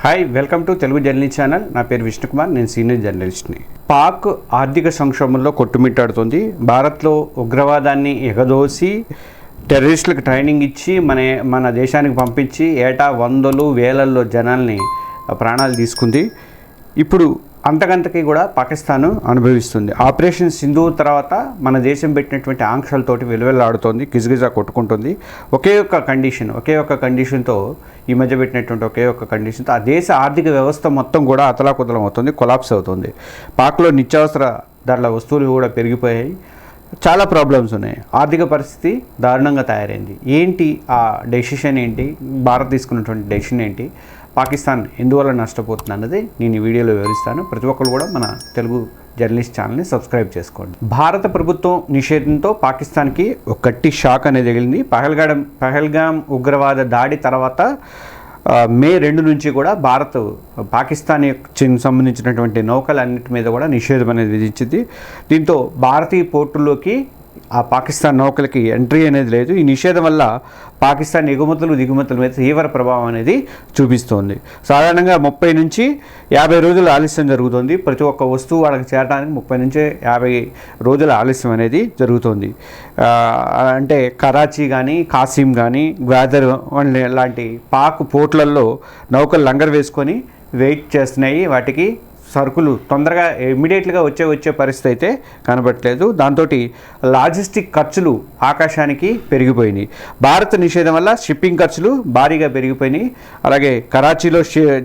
Hi, welcome to Telugu journalist channel. నా పేరు విష్ణుకుమార్, నేను సీనియర్ జర్నలిస్ట్ని. పాక్ ఆర్థిక సంక్షోభంలో కొట్టుమిట్టాడుతుంది. భారత్లో ఉగ్రవాదాన్ని ఎగదోసి టెర్రరిస్టులకు ట్రైనింగ్ ఇచ్చి మన దేశానికి పంపించి ఏటా వందలు వేలల్లో జనాల్ని ప్రాణాలు తీసుకుంది. ఇప్పుడు అంతకంతకి కూడా పాకిస్తాన్ అనుభవిస్తుంది. ఆపరేషన్ సింధూర్ తర్వాత మన దేశం పెట్టినటువంటి ఆంక్షలతోటి వెలువెల్లాడుతోంది, గిజగిజా కొట్టుకుంటుంది. ఒకే ఒక్క కండిషన్తో ఈ మధ్య పెట్టినటువంటి ఒకే ఒక్క కండిషన్తో ఆ దేశ ఆర్థిక వ్యవస్థ మొత్తం కూడా అతలాకుతలం అవుతుంది, కొలాప్స్ అవుతుంది. పాక్లో నిత్యావసర ధరల వస్తువులు కూడా పెరిగిపోయాయి. చాలా ప్రాబ్లమ్స్ ఉన్నాయి. ఆర్థిక పరిస్థితి దారుణంగా తయారైంది. ఏంటి ఆ డెసిషన్ ఏంటి, భారత్ తీసుకున్నటువంటి డెసిషన్ ఏంటి, పాకిస్తాన్ ఎందువల్ల నష్టపోతుంది అన్నది నేను ఈ వీడియోలో వివరిస్తాను. ప్రతి ఒక్కరు కూడా మన తెలుగు జర్నలిస్ట్ ఛానల్ని సబ్స్క్రైబ్ చేసుకోండి. భారత ప్రభుత్వం నిషేధంతో పాకిస్తాన్కి ఒక గట్టి షాక్ అనేది తగిలింది. పహల్గాం ఉగ్రవాద దాడి తర్వాత మే 2 నుంచి కూడా భారత్ పాకిస్తాన్ సంబంధించినటువంటి నౌకలన్నిటి మీద కూడా నిషేధం అనేది విధించింది. దీంతో భారతీయ పోర్టుల్లోకి ఆ పాకిస్తాన్ నౌకలకి ఎంట్రీ అనేది లేదు. ఈ నిషేధం వల్ల పాకిస్తాన్ ఎగుమతులు దిగుమతుల మీద తీవ్ర ప్రభావం అనేది చూపిస్తోంది. సాధారణంగా 30 నుంచి 50 రోజుల ఆలస్యం జరుగుతుంది. ప్రతి ఒక్క వస్తువు వాళ్ళకి చేరడానికి 30 నుంచి 50 రోజుల ఆలస్యం అనేది జరుగుతుంది. అంటే కరాచీ కానీ, కాసిం కానీ, గ్వాదర్ లాంటి పాక్ పోర్ట్లలో నౌకలు లంగర్ వేసుకొని వెయిట్ చేస్తున్నాయి. వాటికి సరుకులు తొందరగా ఇమ్మీడియట్గా వచ్చే పరిస్థితి అయితే కనబడట్లేదు. దాంతో లాజిస్టిక్ ఖర్చులు ఆకాశానికి పెరిగిపోయినాయి. భారత్ నిషేధం వల్ల షిప్పింగ్ ఖర్చులు భారీగా పెరిగిపోయినాయి. అలాగే కరాచీలో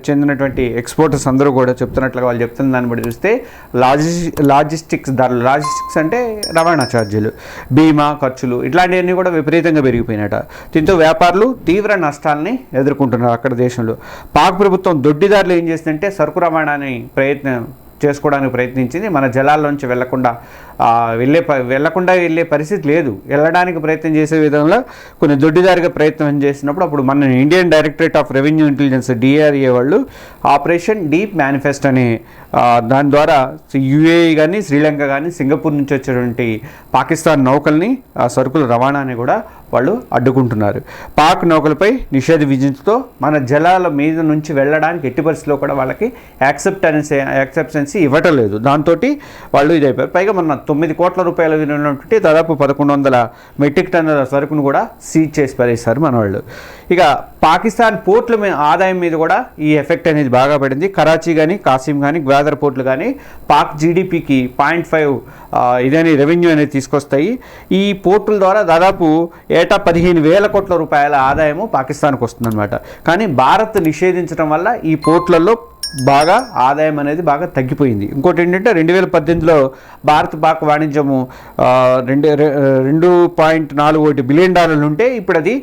చెందినటువంటి ఎక్స్పోర్టర్స్ అందరూ కూడా చెప్తున్నట్లుగా వాళ్ళు చెప్తున్న దాన్ని బట్టి చూస్తే లాజిస్టిక్స్ ధరలు, లాజిస్టిక్స్ అంటే రవాణా ఛార్జీలు, బీమా ఖర్చులు ఇట్లాంటివన్నీ కూడా విపరీతంగా పెరిగిపోయినట. దీంతో వ్యాపారులు తీవ్ర నష్టాలని ఎదుర్కొంటున్నారు అక్కడ దేశంలో. పాక్ ప్రభుత్వం దొడ్డిదారులు ఏం చేసిందంటే సరుకు రవాణాని చేసుకోవడానికి ప్రయత్నించింది. మన జలాల్లోంచి వెళ్లకుండా వెళ్ళే పరిస్థితి లేదు. వెళ్ళడానికి ప్రయత్నం చేసే విధంగా కొన్ని దొడ్డిదారిగా ప్రయత్నం చేసినప్పుడు అప్పుడు మన Indian directorate of revenue intelligence DRA వాళ్ళు ఆపరేషన్ డీప్ మేనిఫెస్ట్ అనే దాని ద్వారా UAE కానీ, శ్రీలంక కానీ, సింగపూర్ నుంచి వచ్చేటువంటి పాకిస్తాన్ నౌకల్ని సరుకుల రవాణాని కూడా వాళ్ళు అడ్డుకుంటున్నారు. పాక్ నౌకలపై నిషేధ విధించడంతో మన జలాల మీద నుంచి వెళ్ళడానికి ఎట్టి పరిస్థితిలో కూడా వాళ్ళకి యాక్సెప్టెన్సీ ఇవ్వటం లేదు. దాంతో వాళ్ళు ఇదైపోయారు. పైగా మన 9 కోట్ల రూపాయల విలువైనటువంటి దాదాపు 1100 మెట్రిక్ టన్నుల సరుకును కూడా సీజ్ చేసి పడేశారు మన వాళ్ళు. ఇక పాకిస్తాన్ పోర్ట్ల ఆదాయం మీద కూడా ఈ ఎఫెక్ట్ అనేది బాగా పడింది. కరాచీ కానీ, కాసిం కానీ, గ్వాదర్ పోర్ట్లు కానీ పాక్ GDPకి 0.5 ఇదని రెవెన్యూ అనేది తీసుకొస్తాయి. ఈ పోర్టుల ద్వారా దాదాపు ఏటా 15,000 కోట్ల రూపాయల ఆదాయము పాకిస్తాన్కి వస్తుందన్నమాట. కానీ భారత్ నిషేధించడం వల్ల ఈ పోర్ట్లలో బాగా ఆదాయం అనేది బాగా తగ్గిపోయింది. ఇంకోటి ఏంటంటే 2018లో భారత్ పాక్ వాణిజ్యము $2.41 బిలియన్ ఉంటే ఇప్పుడు అది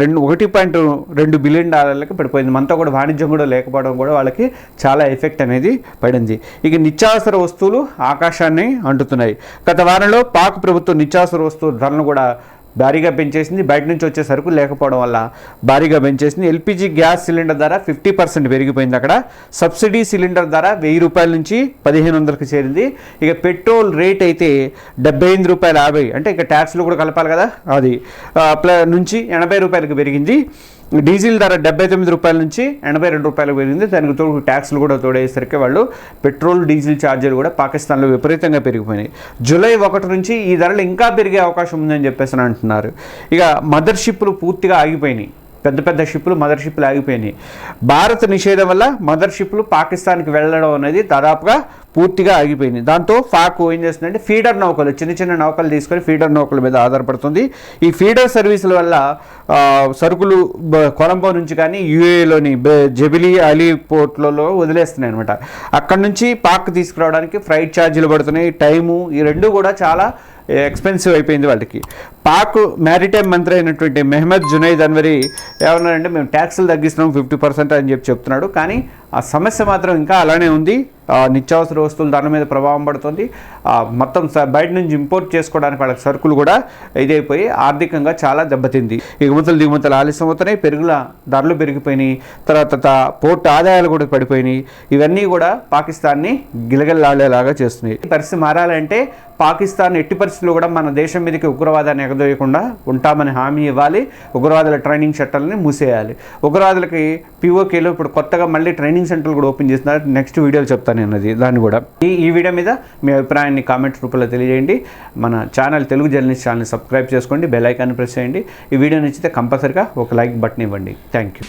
$1.2 బిలియన్ పడిపోయింది. మనతో కూడా వాణిజ్యం కూడా లేకపోవడం కూడా వాళ్ళకి చాలా ఎఫెక్ట్ అనేది పడింది. ఇక నిత్యావసర వస్తువులు ఆకాశాన్ని అంటుతున్నాయి. గత వారంలో పాక్ ప్రభుత్వం నిత్యావసర వస్తువుల ధరలను కూడా భారీగా పెంచేసింది. బయట నుంచి వచ్చే సరుకులు లేకపోవడం వల్ల భారీగా పెంచేసింది. LPG గ్యాస్ సిలిండర్ ధర 50% పెరిగిపోయింది. అక్కడ సబ్సిడీ సిలిండర్ ధర $1,000 నుంచి 1,500కి చేరింది. ఇక పెట్రోల్ రేట్ అయితే ₹75.50, అంటే ఇక ట్యాక్స్లు కూడా కలపాలి కదా, అది నుంచి ₹80కి పెరిగింది. డీజిల్ ధర ₹79 నుంచి ₹82 పెరిగింది. దానికి తోడు ట్యాక్స్లు కూడా తోడేసరికి వాళ్ళు పెట్రోల్, డీజిల్ ఛార్జీలు కూడా పాకిస్తాన్లో విపరీతంగా పెరిగిపోయినాయి. జూలై 1 నుంచి ఈ ధరలు ఇంకా పెరిగే అవకాశం ఉందని చెప్పేసి అంటున్నారు. ఇక మదర్షిప్లు పూర్తిగా ఆగిపోయినాయి. పెద్ద షిప్లు, మదర్షిప్లు ఆగిపోయినాయి. భారత్ నిషేధం వల్ల మదర్షిప్లు పాకిస్తాన్కి వెళ్ళడం అనేది దాదాపుగా పూర్తిగా ఆగిపోయింది. దాంతో పాక్ ఏం చేస్తుందంటే ఫీడర్ నౌకలు, చిన్న నౌకలు తీసుకొని ఫీడర్ నౌకల మీద ఆధారపడుతుంది. ఈ ఫీడర్ సర్వీసుల వల్ల సరుకులు కొలంబో నుంచి కానీ UAEలోని జబిలీ అలీ పోర్ట్లలో వదిలేస్తున్నాయి అనమాట. అక్కడ నుంచి పాక్ తీసుకురావడానికి ఫ్లైట్ ఛార్జీలు పడుతున్నాయి, టైము, ఈ రెండు కూడా చాలా ఎక్స్పెన్సివ్ అయిపోయింది వాళ్ళకి. పాక్ మ్యారిటైమ్ మంత్రి అయినటువంటి మెహమ్మద్ జునైద్ అన్వరీ ఏమన్నారంటే మేము ట్యాక్సులు తగ్గిస్తున్నాం 50% అని చెప్తున్నాడు. కానీ ఆ సమస్య మాత్రం ఇంకా అలానే ఉంది. నిత్యావసర వస్తువుల ధర మీద ప్రభావం పడుతుంది. మొత్తం బయట నుంచి ఇంపోర్ట్ చేసుకోవడానికి వాళ్ళకి సరుకులు కూడా ఇదైపోయి ఆర్థికంగా చాలా దెబ్బతింది. ఎగుమతులు దిగుమతులు ఆలస్యం అవుతున్నాయి, ధరలు పెరిగిపోయినాయి, తర్వాత పోర్ట్ ఆదాయాలు కూడా పడిపోయినాయి. ఇవన్నీ కూడా పాకిస్తాన్ని గిలగిల్లాడేలాగా చేస్తున్నాయి. పరిస్థితి మారాలంటే పాకిస్తాన్ ఎట్టి పరిస్థితుల్లో కూడా మన దేశం మీదకి ఉగ్రవాదాన్ని ఎగదోయకుండా ఉంటామని హామీ ఇవ్వాలి. ఉగ్రవాదుల ట్రైనింగ్ సెంటర్లని మూసేయాలి. ఉగ్రవాదులకి పీఓకేలో ఇప్పుడు కొత్తగా మళ్ళీ ట్రైనింగ్ సెంటర్లు కూడా ఓపెన్ చేస్తున్నారు. నెక్స్ట్ వీడియోలో చెప్తాను నేను దాన్ని కూడా. ఈ వీడియో మీద మీ అభిప్రాయాన్ని కామెంట్ రూపంలో తెలియజేయండి. మన ఛానల్ తెలుగు జర్నలిస్ట్ ఛానల్ని సబ్స్క్రైబ్ చేసుకోండి, బెల్ ఐకాన్ ప్రెస్ చేయండి. ఈ వీడియో నచ్చితే కంపల్సరీగా ఒక లైక్ బటన్ ఇవ్వండి. Thank you.